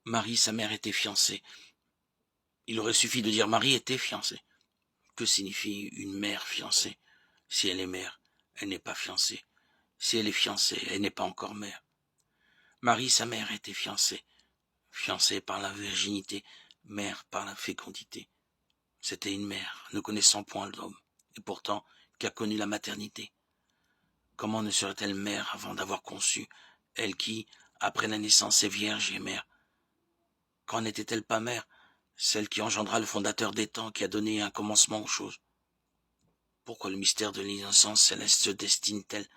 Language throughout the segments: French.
Marie, sa mère, était fiancée. Il aurait suffi de dire Marie était fiancée. Que signifie une mère fiancée? Si elle est mère, elle n'est pas fiancée. Si elle est fiancée, elle n'est pas encore mère. Marie, sa mère, était fiancée. Fiancée par la virginité, mère par la fécondité. C'était une mère, ne connaissant point l'homme, et pourtant qui a connu la maternité. Comment ne serait-elle mère avant d'avoir conçu, elle qui, après la naissance, est vierge et mère? Qu'en était-elle pas mère, celle qui engendra le fondateur des temps, qui a donné un commencement aux choses? Pourquoi le mystère de l'innocence céleste se destine-t-elle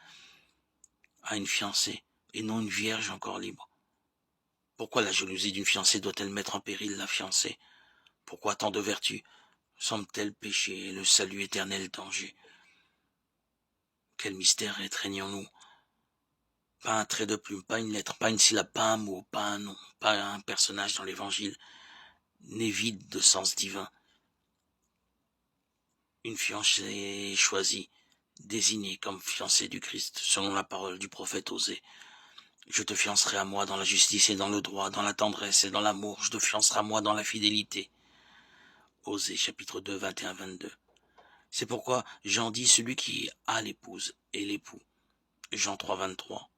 à une fiancée, et non une vierge encore libre? Pourquoi la jalousie d'une fiancée doit-elle mettre en péril la fiancée? Pourquoi tant de vertus semblent-elles pécher et le salut éternel danger? Quel mystère étreignons-nous? Pas un trait de plume, pas une lettre, pas une syllabe, pas un mot, pas un nom, pas un personnage dans l'évangile n'est vide de sens divin. Une fiancée choisie, désignée comme fiancée du Christ, selon la parole du prophète Osée. Je te fiancerai à moi dans la justice et dans le droit, dans la tendresse et dans l'amour. Je te fiancerai à moi dans la fidélité. Osée chapitre 2, 21-22. C'est pourquoi Jean dit celui qui a l'épouse et l'époux. Jean 3, 23.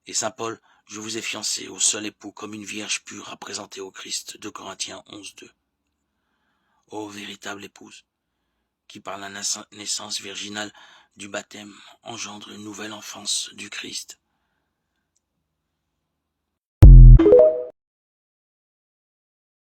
Et saint Paul, je vous ai fiancé au seul époux comme une vierge pure à présenter au Christ. 2 Corinthiens 11, 2. Ô véritable épouse, qui par la naissance virginale du baptême engendre une nouvelle enfance du Christ.